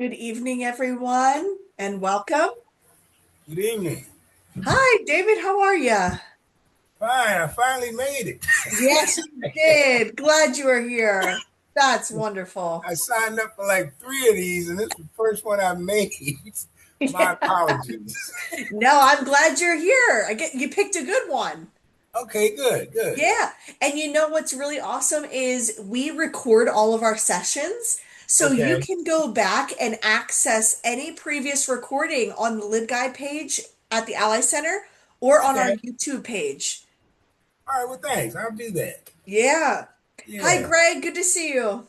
Good evening, everyone, and welcome. Good evening. Hi, David. How are you? Fine, I finally made it. Yes, you did. Glad you are here. That's wonderful. I signed up for like three of these, and this is the first one I made. My apologies. No, I'm glad you're here. I get you picked a good one. Okay, good, good. Yeah. And you know what's really awesome is we record all of our sessions. So you Okay, can go back and access any previous recording on the LibGuide page at the Ally Center or on our okay. YouTube page. All right, well, thanks. I'll do that. Yeah. Hi, Yeah. Greg. Good to see you.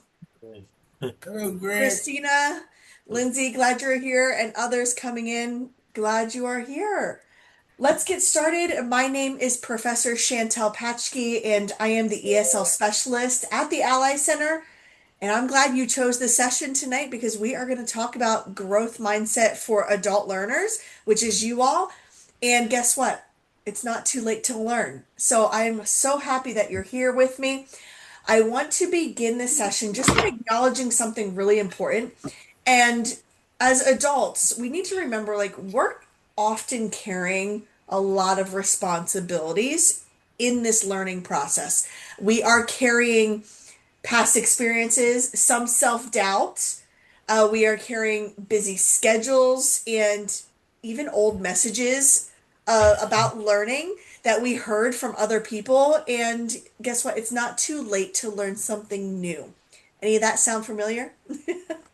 Hello, Greg. Christina, Lindsay, glad you're here, and others coming in, glad you are here. Let's get started. My name is Professor Chantel Patchke, and I am the ESL specialist at the Ally Center. And I'm glad you chose this session tonight because we are going to talk about growth mindset for adult learners, which is you all. And guess what? It's not too late to learn. So I'm so happy that you're here with me. I want to begin this session just by acknowledging something really important. And as adults, we need to remember like we're often carrying a lot of responsibilities in this learning process. We are carrying past experiences, some self-doubt. We are carrying busy schedules and even old messages about learning that we heard from other people. And guess what? It's not too late to learn something new. Any of that sound familiar?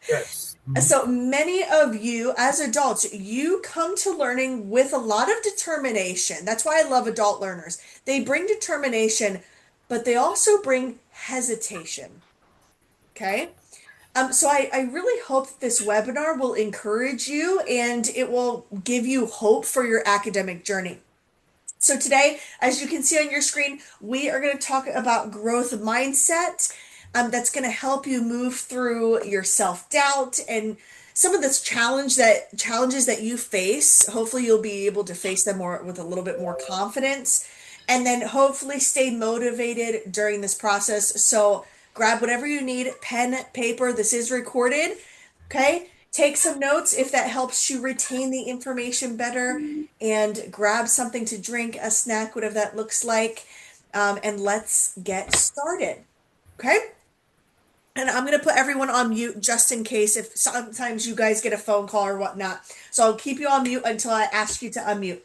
Yes. Mhm. So many of you, as adults, you come to learning with a lot of determination. That's why I love adult learners. They bring determination, but they also bring hesitation. Okay. So I really hope that this webinar will encourage you and it will give you hope for your academic journey. So today, as you can see on your screen, we are going to talk about growth mindset. That's going to help you move through your self-doubt and some of this challenges that you face. Hopefully, you'll be able to face them more with a little bit more confidence, and then hopefully stay motivated during this process. So grab whatever you need, pen, paper. This is recorded. Okay. Take some notes if that helps you retain the information better and grab something to drink, a snack, whatever that looks like. And let's get started. Okay. And I'm going to put everyone on mute just in case if sometimes you guys get a phone call or whatnot. So I'll keep you on mute until I ask you to unmute.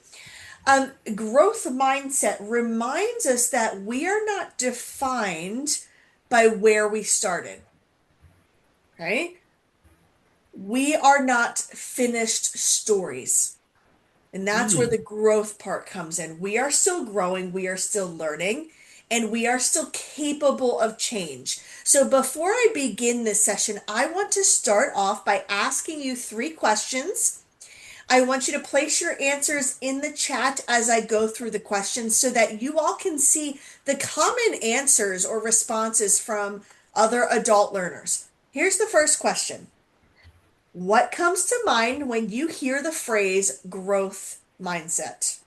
Growth mindset reminds us that we are not defined by where we started. Okay. We are not finished stories. And that's where Mm. the growth part comes in. We are still growing, we are still learning, and we are still capable of change. So before I begin this session, I want to start off by asking you three questions. I want you to place your answers in the chat as I go through the questions so that you all can see the common answers or responses from other adult learners. Here's the first question. What comes to mind when you hear the phrase growth mindset?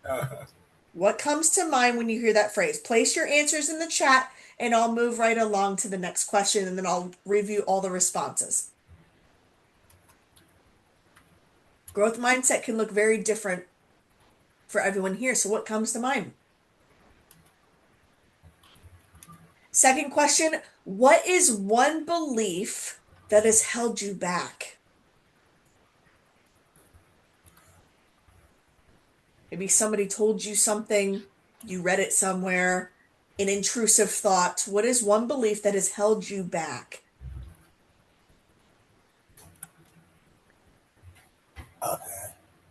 Uh, What comes to mind when you hear that phrase? Place your answers in the chat and I'll move right along to the next question and then I'll review all the responses. Growth mindset can look very different for everyone here. So, what comes to mind? Second question. What is one belief that has held you back? Maybe somebody told you something, you read it somewhere, an intrusive thought. What is one belief that has held you back? okay.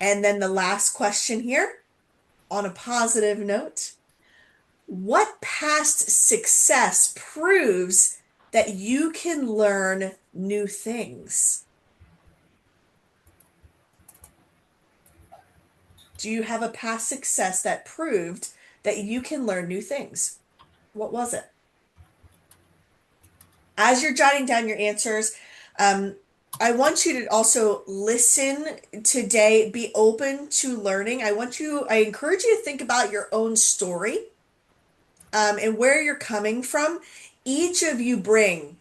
And then the last question here, on a positive note, what past success proves that you can learn new things? Do you have a past success that proved that you can learn new things? What was it? As you're jotting down your answers, um, I want you to also listen today, be open to learning. I encourage you to think about your own story, and where you're coming from. Each of you bring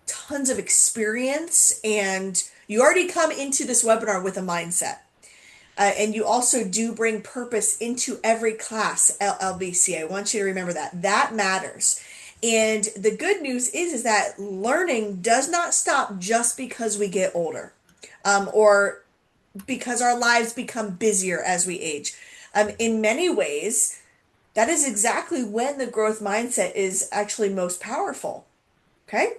tons of experience, and you already come into this webinar with a mindset. And you also do bring purpose into every class, LBC. I want you to remember that. That matters. And the good news is that learning does not stop just because we get older, or because our lives become busier as we age. In many ways, that is exactly when the growth mindset is actually most powerful. Okay?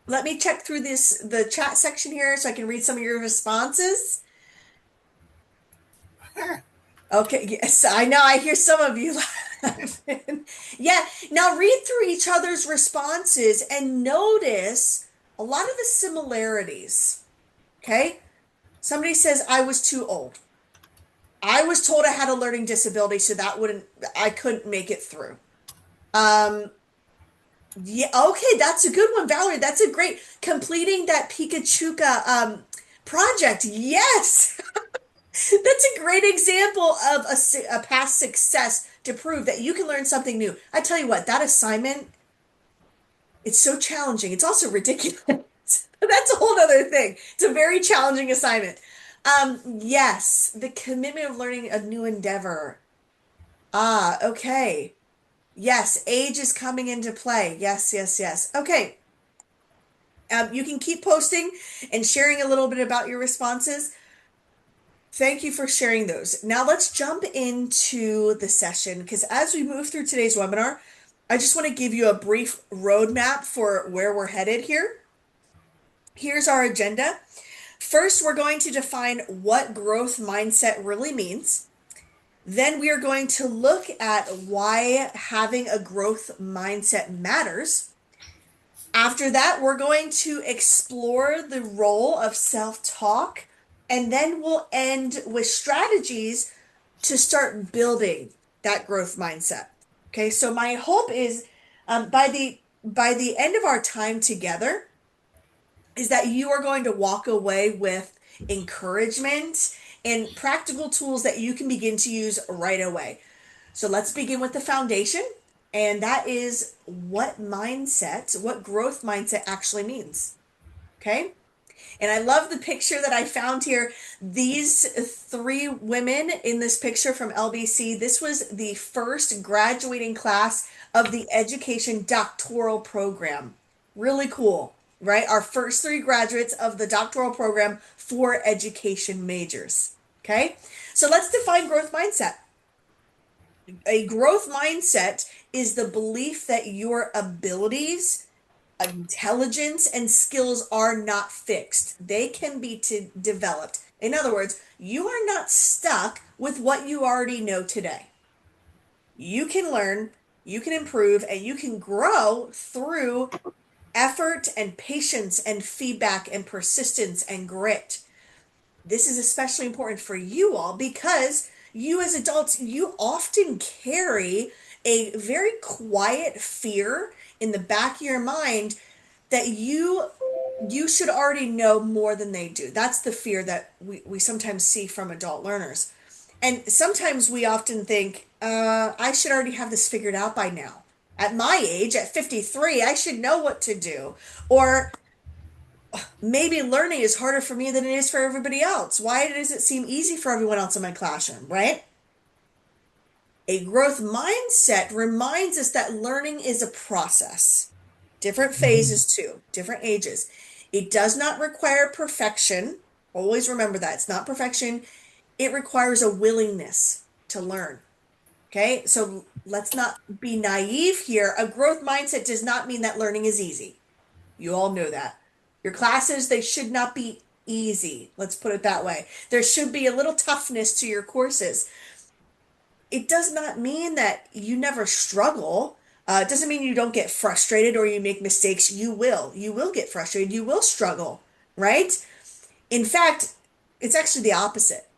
Let me check through the chat section here so I can read some of your responses. Okay, yes, I know. I hear some of you laughing. Yeah, now read through each other's responses and notice a lot of the similarities. Okay? Somebody says, I was too old. I was told I had a learning disability, so I couldn't make it through. Yeah, okay, that's a good one, Valerie. That's a great completing that Pikachuka project. Yes. That's a great example of a past success to prove that you can learn something new. I tell you what, that assignment, it's so challenging. It's also ridiculous. That's a whole other thing. It's a very challenging assignment. Yes, the commitment of learning a new endeavor. Ah, okay. Yes, age is coming into play. Yes, yes, yes. Okay. You can keep posting and sharing a little bit about your responses. Thank you for sharing those. Now let's jump into the session because as we move through today's webinar, I just want to give you a brief roadmap for where we're headed here. Here's our agenda. First, we're going to define what growth mindset really means. Then we are going to look at why having a growth mindset matters. After that, we're going to explore the role of self-talk, and then we'll end with strategies to start building that growth mindset. Okay, so my hope is by the end of our time together, is that you are going to walk away with encouragement and practical tools that you can begin to use right away. So let's begin with the foundation, and that is what growth mindset actually means. Okay? And I love the picture that I found here. These three women in this picture from LBC, this was the first graduating class of the education doctoral program. Really cool, right? Our first three graduates of the doctoral program for education majors. Okay? So let's define growth mindset. A growth mindset is the belief that your abilities, intelligence, and skills are not fixed. They can be developed. In other words, you are not stuck with what you already know today. You can learn, you can improve, and you can grow through effort and patience and feedback and persistence and grit. This is especially important for you all because you as adults, you often carry a very quiet fear in the back of your mind that you should already know more than they do. That's the fear that we sometimes see from adult learners. And sometimes we often think, I should already have this figured out by now. At my age, at 53, I should know what to do. Or maybe learning is harder for me than it is for everybody else. Why does it seem easy for everyone else in my classroom, right? A growth mindset reminds us that learning is a process. Different phases too, different ages. It does not require perfection. Always remember that. It's not perfection. It requires a willingness to learn. Okay, so let's not be naive here. A growth mindset does not mean that learning is easy. You all know that. Your classes, they should not be easy. Let's put it that way. There should be a little toughness to your courses. It does not mean that you never struggle. It doesn't mean you don't get frustrated or you make mistakes. You will. You will get frustrated. You will struggle, right? In fact, it's actually the opposite,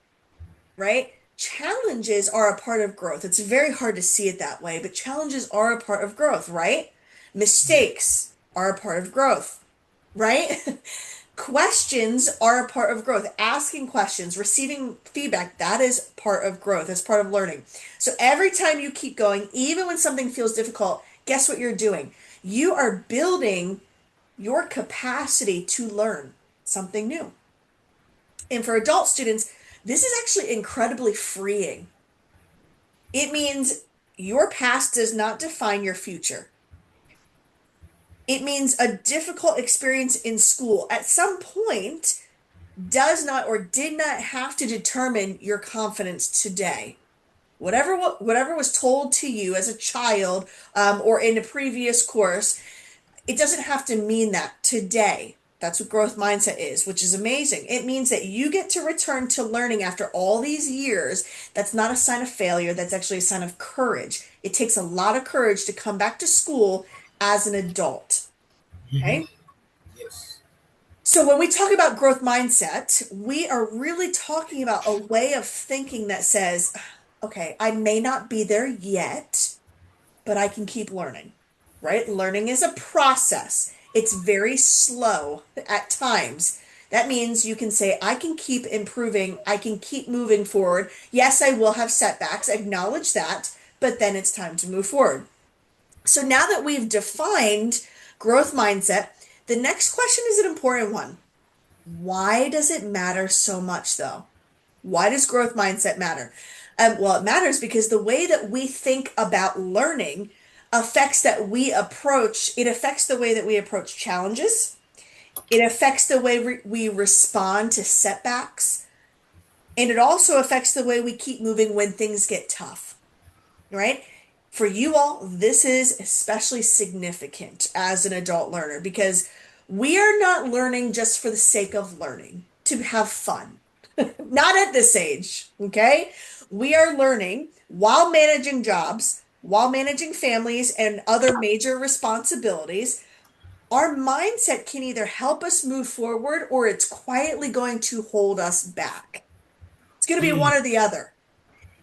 right? Challenges are a part of growth. It's very hard to see it that way, but challenges are a part of growth, right? Mistakes are a part of growth, right? Questions are a part of growth. Asking questions, receiving feedback, that is part of growth. That's part of learning. So every time you keep going, even when something feels difficult, guess what you're doing? You are building your capacity to learn something new. And for adult students, this is actually incredibly freeing. It means your past does not define your future. It means a difficult experience in school at some point does not or did not have to determine your confidence today. Whatever was told to you as a child, or in a previous course, it doesn't have to mean that today. That's what growth mindset is, which is amazing. It means that you get to return to learning after all these years. That's not a sign of failure. That's actually a sign of courage. It takes a lot of courage to come back to school as an adult. Mhm. Okay. Yes. So when we talk about growth mindset, we are really talking about a way of thinking that says, okay, I may not be there yet, but I can keep learning, right? Learning is a process. It's very slow at times. That means you can say, I can keep improving. I can keep moving forward. Yes, I will have setbacks, acknowledge that, but then it's time to move forward. So now that we've defined growth mindset, the next question is an important one. Why does it matter so much, though? Why does growth mindset matter? Well, it matters because the way that we think about learning it affects the way that we approach challenges. It affects the way we respond to setbacks. And it also affects the way we keep moving when things get tough, right? For you all, this is especially significant as an adult learner because we are not learning just for the sake of learning, to have fun. Not at this age, okay? We are learning while managing jobs, while managing families and other major responsibilities. Our mindset can either help us move forward or it's quietly going to hold us back. It's going to be Mm. one or the other.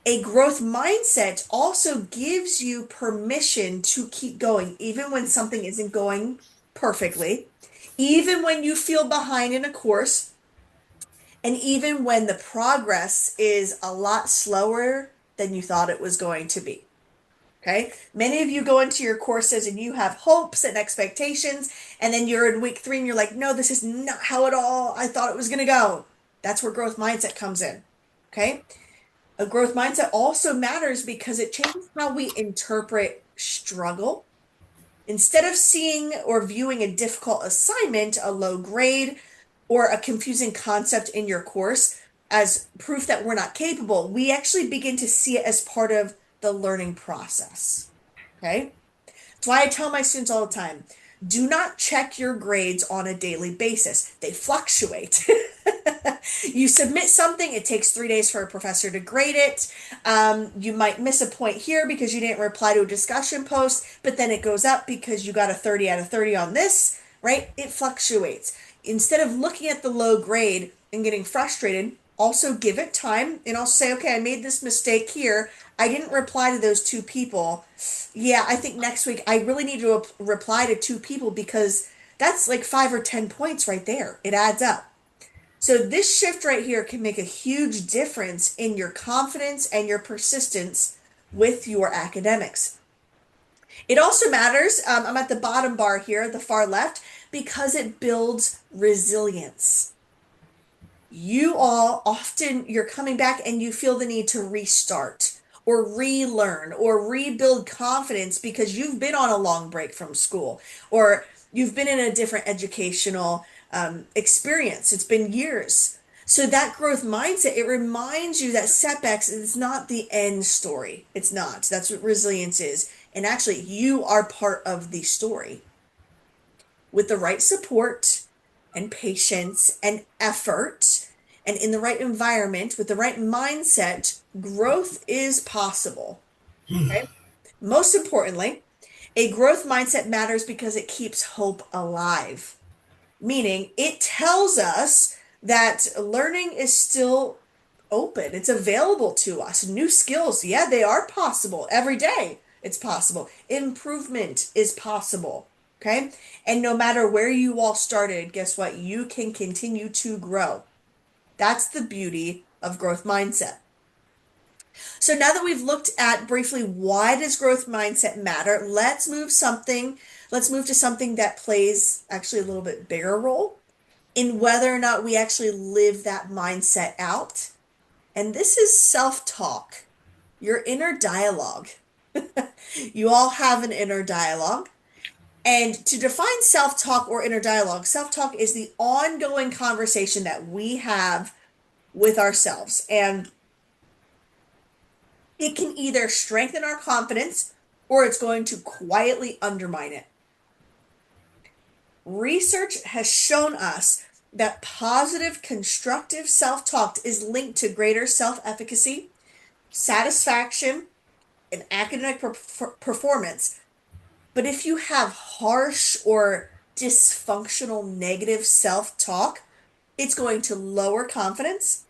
A growth mindset also gives you permission to keep going, even when something isn't going perfectly, even when you feel behind in a course, and even when the progress is a lot slower than you thought it was going to be. Okay. Many of you go into your courses and you have hopes and expectations, and then you're in week 3 and you're like, no, this is not how at all I thought it was going to go. That's where growth mindset comes in. Okay. A growth mindset also matters because it changes how we interpret struggle. Instead of seeing or viewing a difficult assignment, a low grade, or a confusing concept in your course as proof that we're not capable, we actually begin to see it as part of the learning process. Okay? That's why I tell my students all the time, do not check your grades on a daily basis. They fluctuate. You submit something, it takes 3 days for a professor to grade it. You might miss a point here because you didn't reply to a discussion post, but then it goes up because you got a 30 out of 30 on this, right? It fluctuates. Instead of looking at the low grade and getting frustrated, also give it time and I'll say, okay, I made this mistake here. I didn't reply to those 2 people. Yeah, I think next week I really need to reply to 2 people because that's like 5 or 10 points right there. It adds up. So this shift right here can make a huge difference in your confidence and your persistence with your academics. It also matters, I'm at the bottom bar here, the far left, because it builds resilience. You all often, you're coming back and you feel the need to restart or relearn or rebuild confidence because you've been on a long break from school or you've been in a different educational experience. It's been years. So that growth mindset, it reminds you that setbacks is not the end story. It's not. That's what resilience is. And actually, you are part of the story. With the right support and patience and effort, and in the right environment, with the right mindset, growth is possible. Okay. Most importantly, a growth mindset matters because it keeps hope alive, meaning it tells us that learning is still open. It's available to us. New skills, yeah, they are possible every day. It's possible. Improvement is possible. Okay. And no matter where you all started, guess what? You can continue to grow. That's the beauty of growth mindset. So now that we've looked at briefly why does growth mindset matter, let's move to something that plays actually a little bit bigger role in whether or not we actually live that mindset out. And this is self-talk, your inner dialogue. You all have an inner dialogue. And to define self-talk or inner dialogue, self-talk is the ongoing conversation that we have with ourselves. And it can either strengthen our confidence or it's going to quietly undermine it. Research has shown us that positive, constructive self talk is linked to greater self efficacy, satisfaction, and academic performance. But if you have harsh or dysfunctional negative self talk, it's going to lower confidence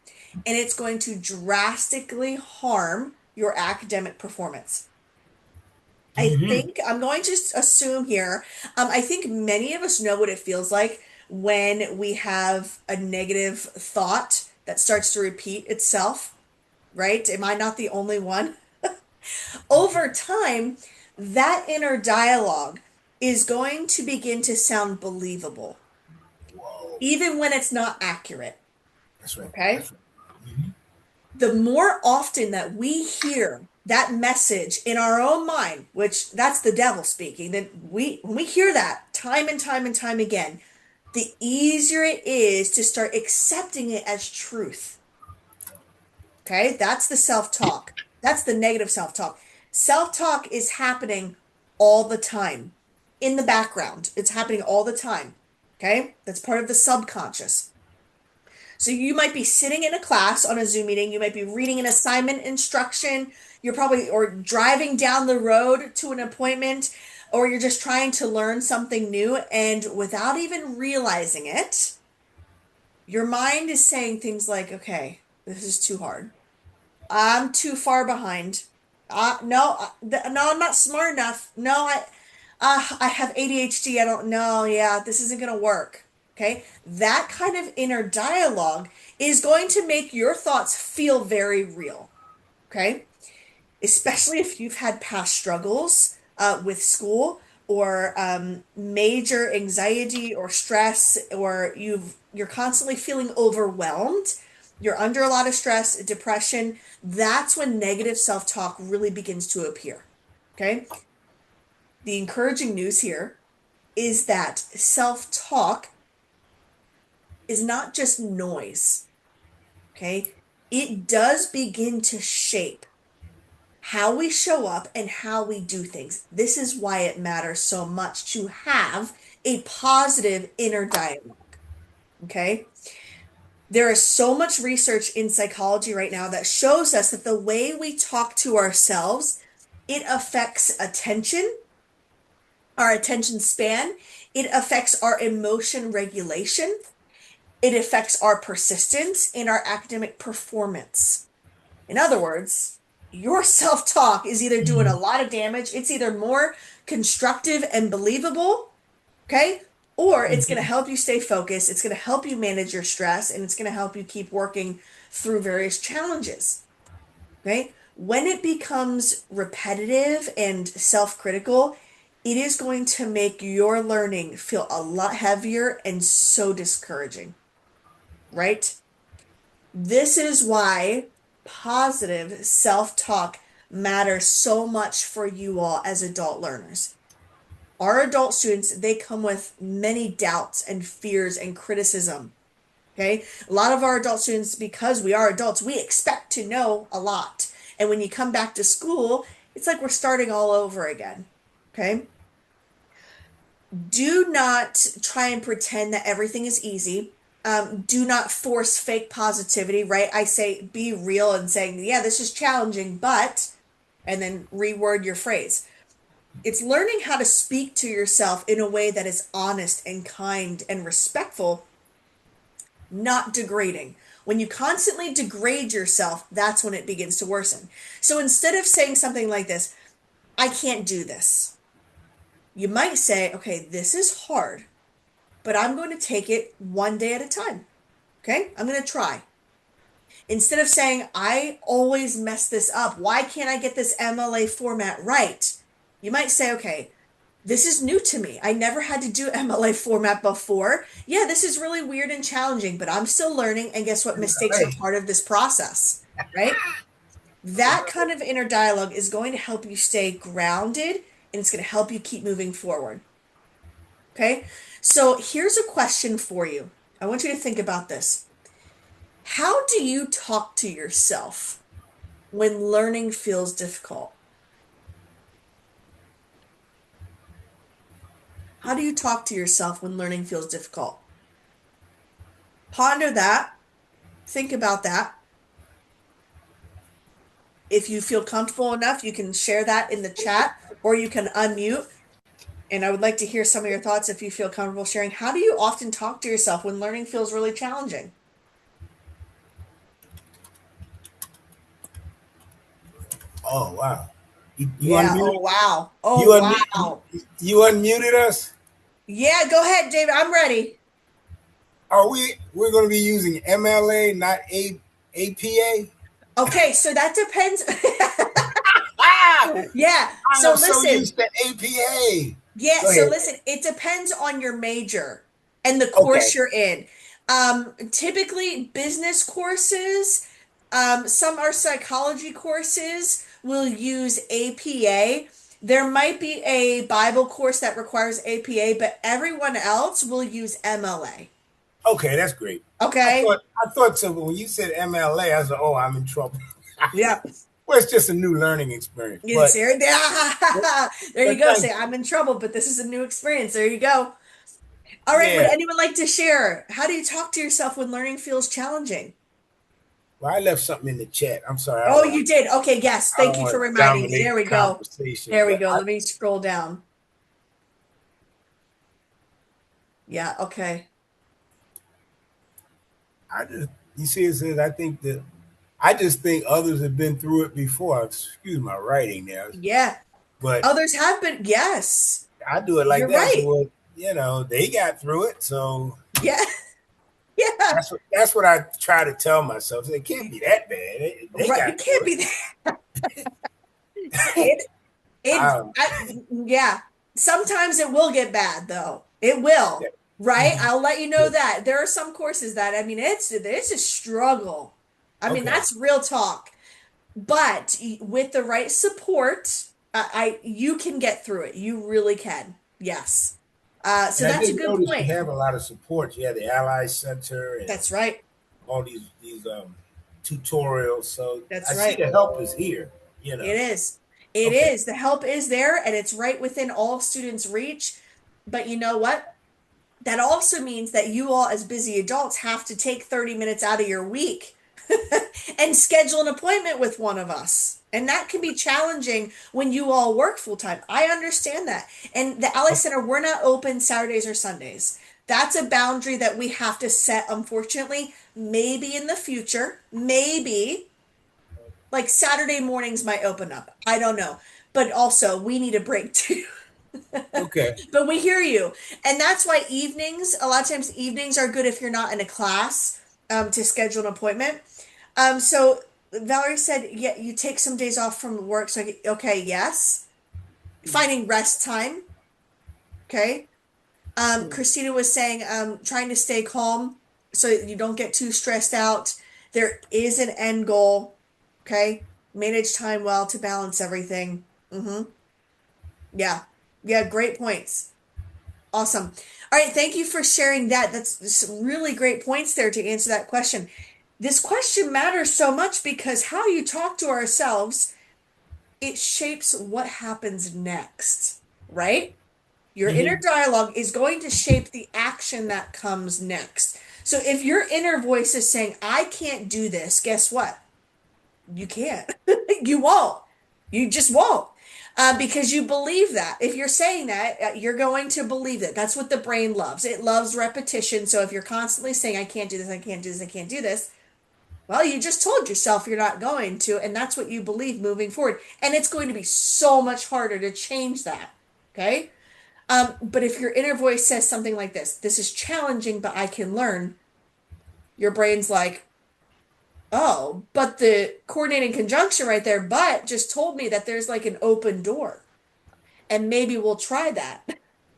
and it's going to drastically harm your academic performance. I think I'm going to assume here, I think many of us know what it feels like when we have a negative thought that starts to repeat itself, right? Am I not the only one? Over time, that inner dialogue is going to begin to sound believable, Whoa. even when it's not accurate. That's right. Okay? That's right. The more often that we hear that message in our own mind, which that's the devil speaking, then when we hear that time and time and time again, the easier it is to start accepting it as truth. Okay? That's the self-talk. That's the negative self-talk. Self-talk is happening all the time in the background. It's happening all the time. Okay? That's part of the subconscious. So you might be sitting in a class on a Zoom meeting, you might be reading an assignment instruction, you're probably or driving down the road to an appointment, or you're just trying to learn something new, and without even realizing it, your mind is saying things like, okay, this is too hard. I'm too far behind. No, no, I'm not smart enough. No, I have ADHD. I don't know. Yeah, this isn't going to work. Okay. That kind of inner dialogue is going to make your thoughts feel very real. Okay. Especially if you've had past struggles with school or major anxiety or stress, or you're constantly feeling overwhelmed. You're under a lot of stress, depression. That's when negative self-talk really begins to appear. Okay. The encouraging news here is that self-talk is not just noise, okay? It does begin to shape how we show up and how we do things. This is why it matters so much to have a positive inner dialogue, okay? There is so much research in psychology right now that shows us that the way we talk to ourselves, it affects attention, our attention span, it affects our emotion regulation, it affects our persistence and our academic performance. In other words, your self-talk is either doing a lot of damage, it's either more constructive and believable, okay? Or it's going to help you stay focused, it's going to help you manage your stress, and it's going to help you keep working through various challenges, okay? When it becomes repetitive and self-critical, it is going to make your learning feel a lot heavier and so discouraging, right? This is why positive self-talk matters so much for you all as adult learners. Our adult students, they come with many doubts and fears and criticism. Okay. A lot of our adult students, because we are adults, we expect to know a lot. And when you come back to school, it's like we're starting all over again. Okay. Do not try and pretend that everything is easy. Do not force fake positivity, right? I say be real and saying, yeah, this is challenging, but, and then reword your phrase. It's learning how to speak to yourself in a way that is honest and kind and respectful, not degrading. When you constantly degrade yourself, that's when it begins to worsen. So instead of saying something like this, I can't do this, you might say, okay, this is hard, but I'm going to take it one day at a time. Okay? I'm going to try. Instead of saying, I always mess this up, why can't I get this MLA format right? You might say, okay, this is new to me. I never had to do MLA format before. Yeah, this is really weird and challenging, but I'm still learning. And guess what? Mistakes are Hey, part of this process, right? That kind of inner dialogue is going to help you stay grounded and it's going to help you keep moving forward. Okay. So here's a question for you. I want you to think about this. How do you talk to yourself when learning feels difficult? How do you talk to yourself when learning feels difficult? Ponder that. Think about that. If you feel comfortable enough, you can share that in the chat or you can unmute. And I would like to hear some of your thoughts if you feel comfortable sharing. How do you often talk to yourself when learning feels really challenging? oh wow, you Yeah. unmuted? Oh, wow. You Oh, unmute? wow. You unmuted us? Yeah, go ahead, David. I'm ready. Are we? We're going to be using MLA, not APA. Okay, so that depends. Ah, Yeah. I So am so listen. used to APA. Yeah, Go so ahead. listen, it depends on your major and the course Okay. you're in. Typically, business courses, some are psychology courses will use APA. There might be a Bible course that requires APA, but everyone else will use MLA. Okay, that's great. Okay? I thought so, but when you said MLA, I said, "Oh, I'm in trouble." Yeah. Well, it's just a new learning experience, It's there. There you but go. thank Say, you. I'm in trouble, but this is a new experience. There you go. All right, would Yeah. anyone like to share? How do you talk to yourself when learning feels challenging? Well, I left something in the chat. I'm sorry. Oh, you did. Okay, yes. I Thank don't you for want to reminding me. dominate There the we go. conversation, There we but go. Let me scroll down. Yeah, okay. I just you see, it says I just think others have been through it before. Excuse my writing there, Yeah. but Others have been. Yes. I do it like You're that. I said, right. well, they got through it, so Yeah. Yeah. that's what I try to tell myself. It can't be that bad. They Right. It got can't through be that. It, it. yeah. Sometimes it will get bad though. It will. Right? I'll let you know that. There are some courses that, I mean, it's a struggle. I mean, Okay. that's real talk. But with the right support, you can get through it. You really can. Yes. So And I that's a did good notice you point. have a lot of support. You have the Ally Center and That's right. all these tutorials. So That's I see right. the help is here. You know. It is. It Okay. is. The help is there and it's right within all students' reach. But you know what? That also means that you all, as busy adults, have to take 30 minutes out of your week and schedule an appointment with one of us. And that can be challenging when you all work full time. I understand that. And the Ally Center, we're not open Saturdays or Sundays. That's a boundary that we have to set, unfortunately. Maybe in the future, maybe like Saturday mornings might open up. I don't know. But also, we need a break too. Okay. But we hear you. And that's why a lot of times evenings are good if you're not in a class to schedule an appointment. So Valerie said, yeah, you take some days off from work. So, okay, yes. Finding rest time. Okay. Christina was saying, trying to stay calm so you don't get too stressed out. There is an end goal. Okay. Manage time well to balance everything. Yeah. Yeah. Great points. Awesome. All right, thank you for sharing that. That's some really great points there to answer that question. This question matters so much because how you talk to ourselves, it shapes what happens next, right? Your inner Hmm. dialogue is going to shape the action that comes next. So if your inner voice is saying, I can't do this, guess what? You can't. You won't. You just won't. Because you believe that. If you're saying that, you're going to believe that. That's what the brain loves. It loves repetition. So if you're constantly saying, I can't do this, I can't do this, I can't do this, well, you just told yourself you're not going to, and that's what you believe moving forward. And it's going to be so much harder to change that. Okay? But if your inner voice says something like this is challenging, but I can learn, your brain's like, Oh, but the coordinating conjunction right there, but just told me that there's like an open door. And maybe we'll try that.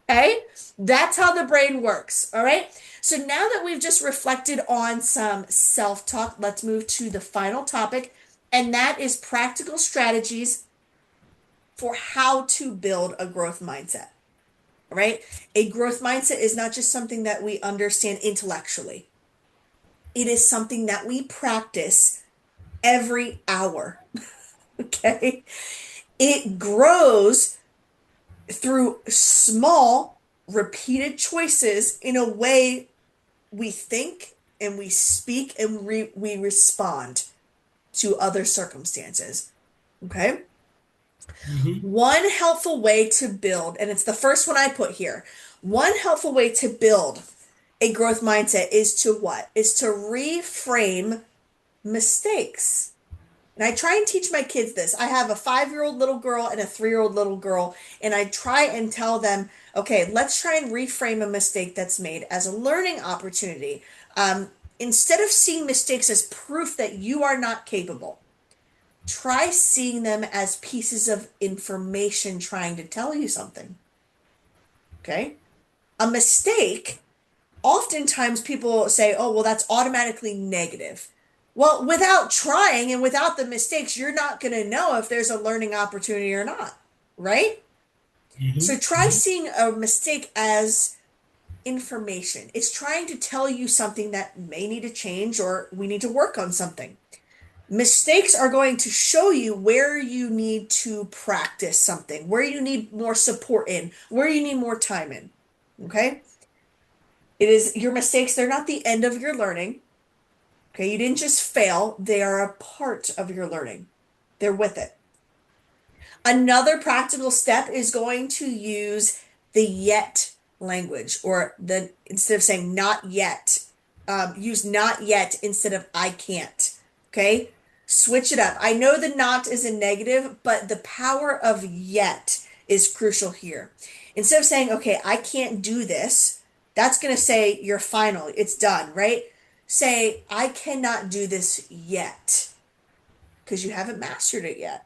Okay? That's how the brain works. All right. So now that we've just reflected on some self talk, let's move to the final topic, and that is practical strategies for how to build a growth mindset. All right. A growth mindset is not just something that we understand intellectually, it is something that we practice every hour. Okay. It grows through small, repeated choices in a way we think and we speak and we respond to other circumstances. Okay. Hmm. One helpful way to build, and it's the first one I put here, one helpful way to build a growth mindset is to what? Is to reframe mistakes. And I try and teach my kids this. I have a 5-year-old little girl and a 3-year-old little girl, and I try and tell them, okay, let's try and reframe a mistake that's made as a learning opportunity. Instead of seeing mistakes as proof that you are not capable, try seeing them as pieces of information trying to tell you something. Okay? A mistake, oftentimes people say, oh, well, that's automatically negative. Well, without trying and without the mistakes, you're not going to know if there's a learning opportunity or not, right? Hmm. So try Hmm. seeing a mistake as information. It's trying to tell you something that may need to change or we need to work on something. Mistakes are going to show you where you need to practice something, where you need more support in, where you need more time in. Okay? It is your mistakes, they're not the end of your learning. Okay? You didn't just fail, they are a part of your learning. They're with it. Another practical step is going to use the yet language, or the instead of saying not yet, use not yet instead of I can't. Okay? Switch it up. I know the not is a negative, but the power of yet is crucial here. Instead of saying, okay, I can't do this, that's going to say you're final, it's done, right? Say, I cannot do this yet because you haven't mastered it yet.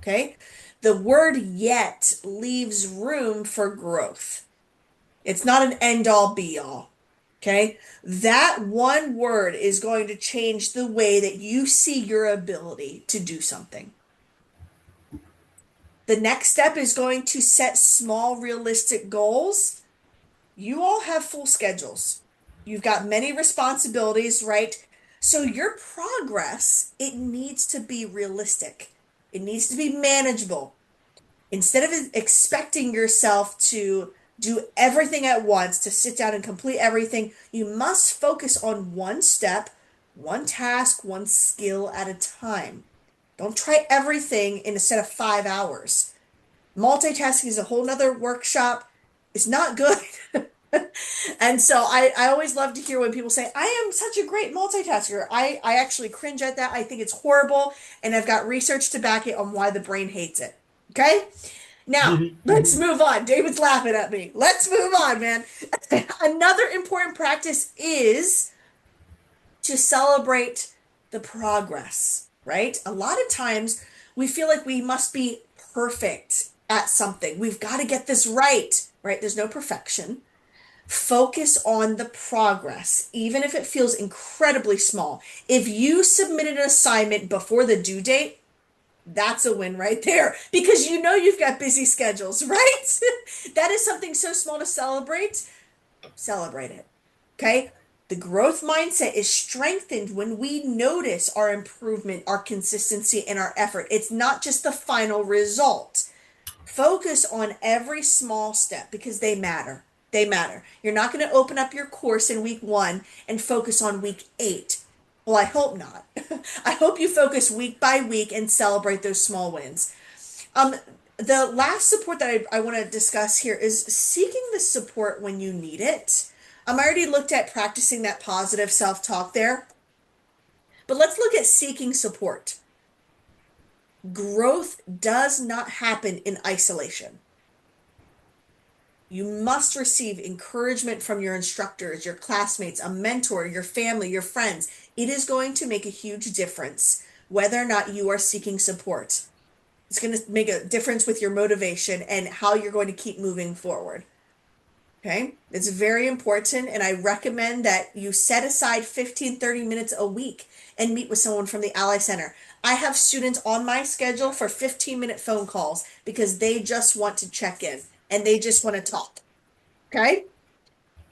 Okay. The word yet leaves room for growth. It's not an end all be all. Okay. That one word is going to change the way that you see your ability to do something. The next step is going to set small, realistic goals. You all have full schedules. You've got many responsibilities, right? So your progress, it needs to be realistic. It needs to be manageable. Instead of expecting yourself to do everything at once, to sit down and complete everything, you must focus on one step, one task, one skill at a time. Don't try everything in a set of 5 hours. Multitasking is a whole nother workshop. It's not good. And so I always love to hear when people say, I am such a great multitasker. I actually cringe at that. I think it's horrible. And I've got research to back it on why the brain hates it. Okay? Now, let's move on. David's laughing at me. Let's move on, man. Another important practice is to celebrate the progress, right? A lot of times we feel like we must be perfect at something. We've got to get this right, right? There's no perfection. Focus on the progress, even if it feels incredibly small. If you submitted an assignment before the due date, that's a win right there because you know you've got busy schedules, right? That is something so small to celebrate. Celebrate it. Okay? The growth mindset is strengthened when we notice our improvement, our consistency, and our effort. It's not just the final result. Focus on every small step because they matter. They matter. You're not going to open up your course in week 1 and focus on week 8. Well, I hope not. I hope you focus week by week and celebrate those small wins. Um, the last support that I want to discuss here is seeking the support when you need it. I already looked at practicing that positive self-talk there, but let's look at seeking support. Growth does not happen in isolation. You must receive encouragement from your instructors, your classmates, a mentor, your family, your friends. it is going to make a huge difference whether or not you are seeking support. It's going to make a difference with your motivation and how you're going to keep moving forward. Okay. It's very important. And I recommend that you set aside 15, 30 minutes a week and meet with someone from the Ally Center. I have students on my schedule for 15-minute phone calls because they just want to check in and they just want to talk. Okay.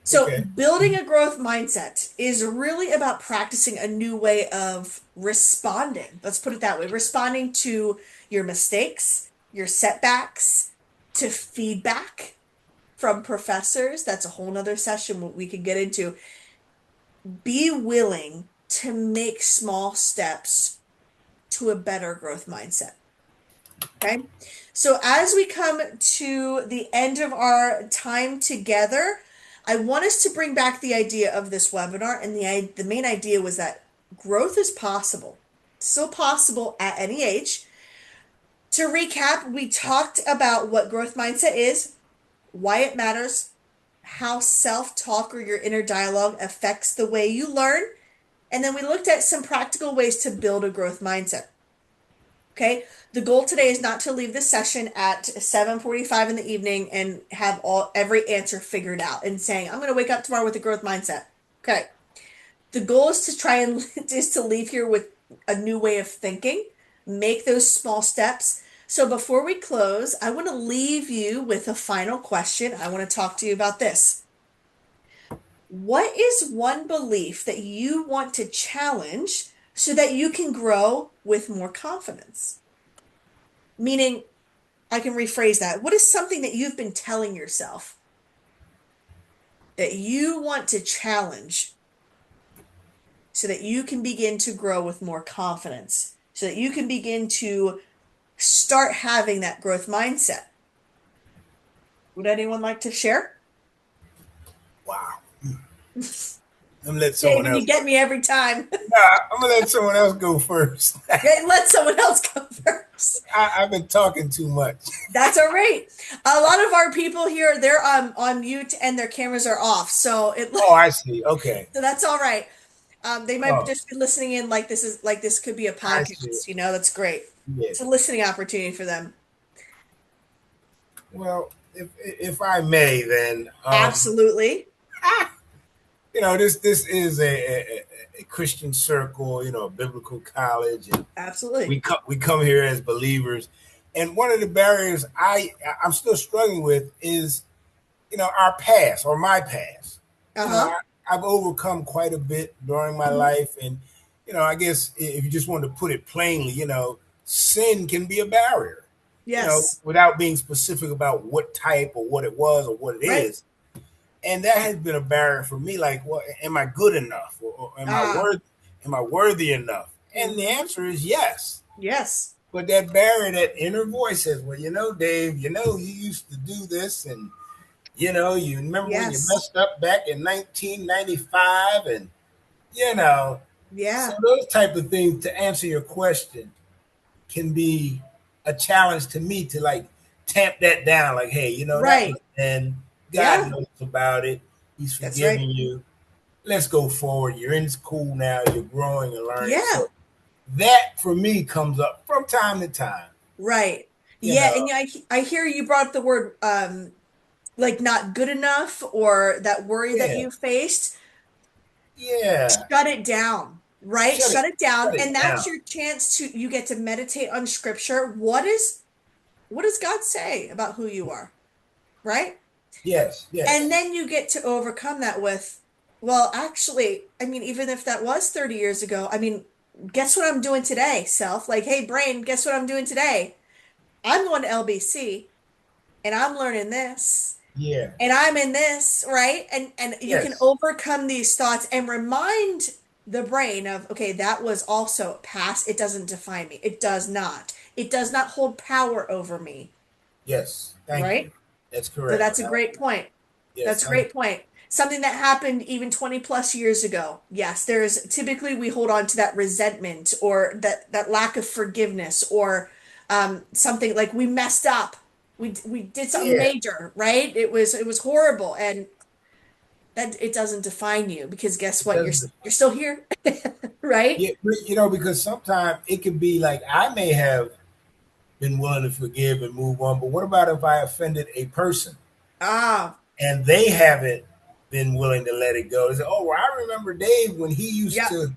So, Okay. building a growth mindset is really about practicing a new way of responding. Let's put it that way, responding to your mistakes, your setbacks, to feedback from professors. That's a whole nother session we can get into. Be willing to make small steps to a better growth mindset. Okay. So as we come to the end of our time together, I want us to bring back the idea of this webinar. And the main idea was that growth is possible, still possible at any age. To recap, we talked about what growth mindset is, why it matters, how self-talk or your inner dialogue affects the way you learn, and then we looked at some practical ways to build a growth mindset. Okay, the goal today is not to leave this session at 7:45 in the evening and have every answer figured out and saying, I'm going to wake up tomorrow with a growth mindset. Okay, the goal is to try and is to leave here with a new way of thinking, make those small steps. So before we close, I want to leave you with a final question. I want to talk to you about this. What is one belief that you want to challenge so that you can grow with more confidence? Meaning, I can rephrase that. What is something that you've been telling yourself that you want to challenge so that you can begin to grow with more confidence, so that you can begin to start having that growth mindset? Would anyone like to share? Wow. I'm gonna let someone David, you else. get me every time. Nah, I'm gonna let someone else go first. Let someone else go first. I've been talking too much. That's all right. A lot of our people here, they're on mute and their cameras are off. So Oh, I see. Okay. so that's all right. They might Oh, just be listening in like this could be a I see. podcast, that's great. Yeah. It's a listening opportunity for them. Well, if I may, then Absolutely. this is a Christian circle, a biblical college, and Absolutely. we come here as believers. And one of the barriers I'm still struggling with is our past or my past. Uh-huh. I've overcome quite a bit during my Mhm. life, and I guess if you just want to put it plainly, sin can be a barrier. Yes. Without being specific about what type or what it was or what it Right. is, and that has been a barrier for me. Like, well, am I good enough, or am I Ah. worth? Am I worthy enough? And the Mhm. answer is yes. Yes. But that barrier, that inner voice says, well, Dave, you used to do this, and you remember when you Yes. messed up back in 1995, and you know, so Yeah. those type of things, to answer your question, can be a challenge to me to like tamp that down. Like, hey, that was Right. then. God Yeah. knows about it. He's That's right. forgiving you. Let's go forward. You're in school now. You're growing and learning. Yeah. So that for me comes up from time to time. Right. You Yeah, know, and I hear you brought up the word like not good enough or that worry that yeah, you faced. yeah. Shut it down, right? Shut Shut it, it down. shut And it down. that's your chance to you get to meditate on scripture. What does God say about who you are? Right? Yes, And yes, then you get to overcome that with, well, actually, I mean, even if that was 30 years ago, I mean, guess what I'm doing today, self? Like, hey, brain, guess what I'm doing today? I'm going to LBC and I'm learning this yeah, and I'm in this, right? And you can yes, overcome these thoughts and remind the brain of, okay, that was also past. It doesn't define me. It does not. It does not hold power over me, yes. Thank you. right? That's So correct. that's a great point. Yes, That's a thank great point. Something that happened even 20 plus years ago. Yes, there's typically we hold on to that resentment or that lack of forgiveness or something like we messed up. We did you. something Yeah, major, right? It was horrible and That it doesn't define you because guess It what? doesn't. You're still here, right? Yeah, because sometimes it could be like I may have been willing to forgive and move on, but what about if I offended a person Ah, and they haven't been willing to let it go? They say, "Oh, well, I remember Dave when he used yeah. to,"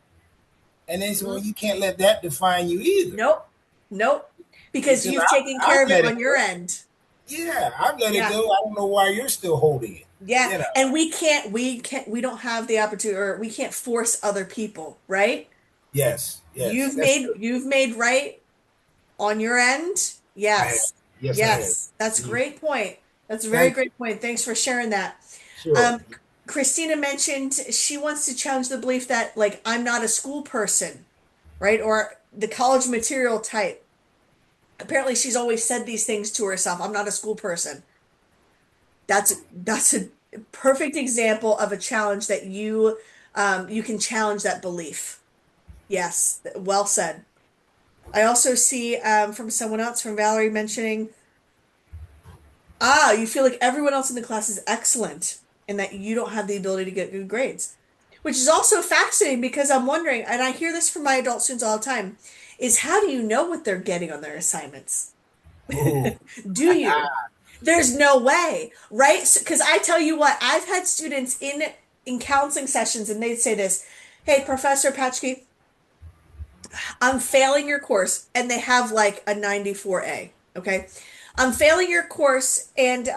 and they say, "Well, Mhm. you can't let that define you either." Nope. Nope. Because Because you've taken I've care of it let it on your go. end. Yeah, I've let it Yeah. go. I don't know why you're still holding it. Yeah. You know. And we don't have the opportunity or we can't force other people, right? Yes, yes, that's true. You've made right on your end. I have. Yes. Yes, I have. Yes. That's a Mhm. great point. That's a very Thank you. great point. Thanks for sharing that. Sure. Um, Christina mentioned she wants to challenge the belief that like I'm not a school person, right? Or the college material type. Apparently she's always said these things to herself. I'm not a school person. That's a perfect example of a challenge that you can challenge that belief. Yes, well said. I also see from someone else, from Valerie, mentioning, you feel like everyone else in the class is excellent and that you don't have the ability to get good grades, which is also fascinating because I'm wondering, and I hear this from my adult students all the time, is how do you know what they're getting on their assignments? Ooh. Do you? There's no way, right? Because I tell you what, I've had students in counseling sessions and they'd say this, "Hey, Professor Patchke, I'm failing your course," and they have like a 94A. Okay. "I'm failing your course and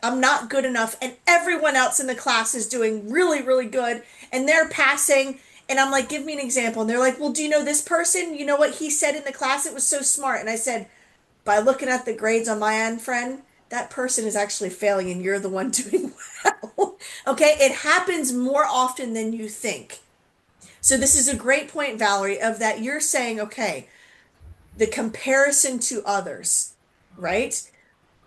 I'm not good enough. And everyone else in the class is doing really, really good and they're passing." And I'm like, "Give me an example." And they're like, "Well, do you know this person? You know what he said in the class? It was so smart." And I said, "By looking at the grades on my end, friend, that person is actually failing and you're the one doing well." Okay. It happens more often than you think. So this is a great point, Valerie, of that you're saying, okay, the comparison to others, right?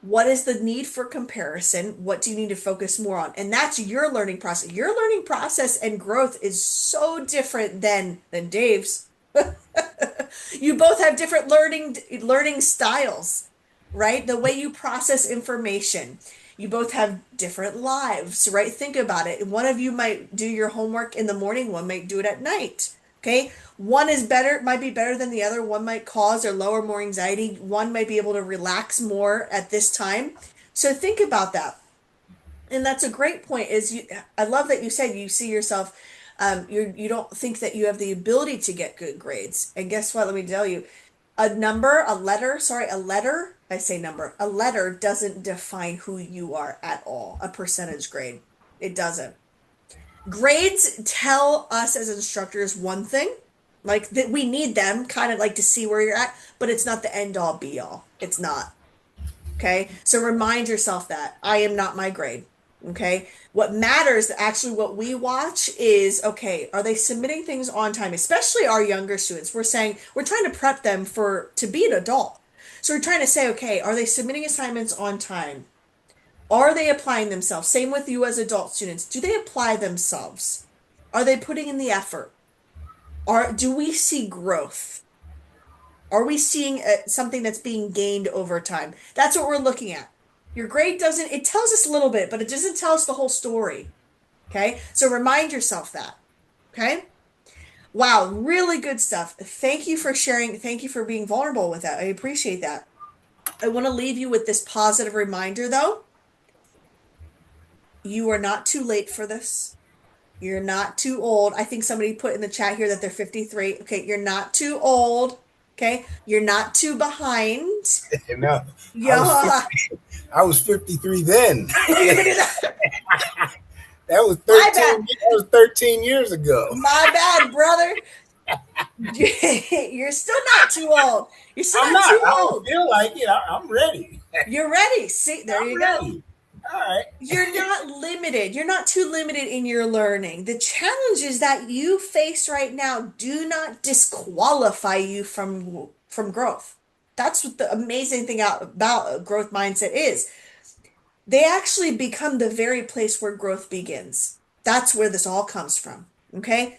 What is the need for comparison? What do you need to focus more on? And that's your learning process. Your learning process and growth is so different than Dave's. You both have different learning styles, right? The way you process information. You both have different lives, right? Think about it. One of you might do your homework in the morning, one might do it at night. Okay? One is better, might be better than the other. One might cause or lower more anxiety. One might be able to relax more at this time. So think about that. And that's a great point is I love that you said you see yourself you don't think that you have the ability to get good grades. And guess what? Let me tell you, a letter, I say number, a letter doesn't define who you are at all, a percentage grade. It doesn't. Grades tell us as instructors one thing, like that we need them kind of like to see where you're at, but it's not the end all be all. It's not. Okay. So remind yourself that I am not my grade. Okay. What matters, actually, what we watch is, okay, are they submitting things on time? Especially our younger students. We're saying, we're trying to prep them to be an adult. So we're trying to say, okay, are they submitting assignments on time? Are they applying themselves? Same with you as adult students. Do they apply themselves? Are they putting in the effort? Do we see growth? Are we seeing something that's being gained over time? That's what we're looking at. Your grade doesn't, it tells us a little bit, but it doesn't tell us the whole story. Okay. So remind yourself that. Okay. Wow. Really good stuff. Thank you for sharing. Thank you for being vulnerable with that. I appreciate that. I want to leave you with this positive reminder, though. You are not too late for this. You're not too old. I think somebody put in the chat here that they're 53. Okay. You're not too old. Okay. You're not too behind. And now I was Yeah. 53 then. You're gonna do that. That was My bad. 13. That was 13 years ago. My bad, brother. You're still not too old. You're still I'm not not. too I don't old. feel like it. I'm ready. You're ready. See, there I'm you go. ready. All right. You're not limited. You're not too limited in your learning. The challenges that you face right now do not disqualify you from growth. That's what the amazing thing about a growth mindset is. They actually become the very place where growth begins. That's where this all comes from. Okay?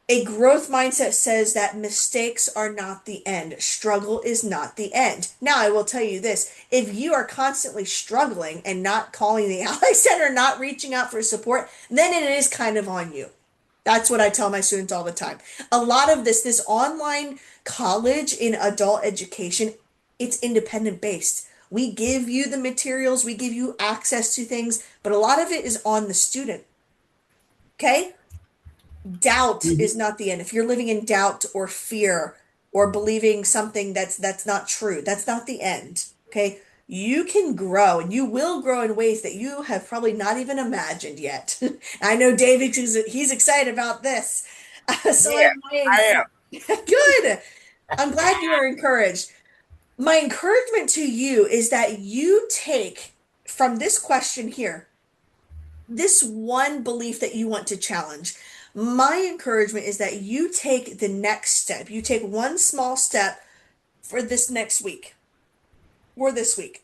A growth mindset says that mistakes are not the end. Struggle is not the end. Now, I will tell you this, if you are constantly struggling and not calling the Ally Center, not reaching out for support, then it is kind of on you. That's what I tell my students all the time. A lot of this online college in adult education, it's independent based. We give you the materials, we give you access to things, but a lot of it is on the student. Okay? Doubt is not the end. If you're living in doubt or fear or believing something that's not true, that's not the end. Okay? You can grow and you will grow in ways that you have probably not even imagined yet. I know David he's excited about this. So Yeah, am I. I am. Good. I'm glad you are encouraged. My encouragement to you is that you take from this question here this one belief that you want to challenge. My encouragement is that you take the next step. You take one small step for this next week or this week.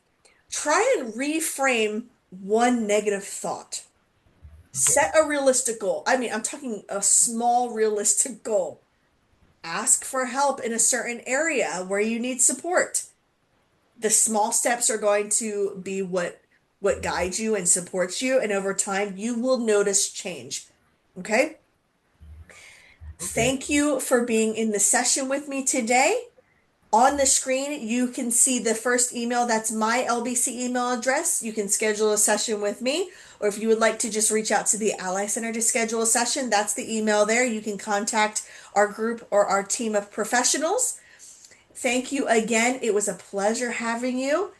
Try and reframe one negative thought. Okay. Set a realistic goal. I mean, I'm talking a small realistic goal. Ask for help in a certain area where you need support. The small steps are going to be what guides you and supports you, and over time you will notice change. Okay? Okay. Thank you for being in the session with me today. On the screen, you can see the first email. That's my LBC email address. You can schedule a session with me, or if you would like to just reach out to the Ally Center to schedule a session, that's the email there. You can contact our group or our team of professionals. Thank you again. It was a pleasure having you.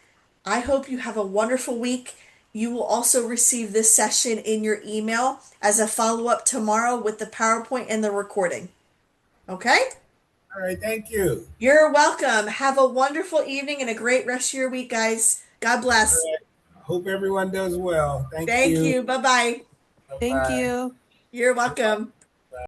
I hope you have a wonderful week. You will also receive this session in your email as a follow-up tomorrow with the PowerPoint and the recording. Okay? All right. Thank you. You're welcome. Have a wonderful evening and a great rest of your week, guys. God All bless. right. Hope everyone does well. Thank Thank you. you. Bye bye. Bye Thank bye. you. You're welcome.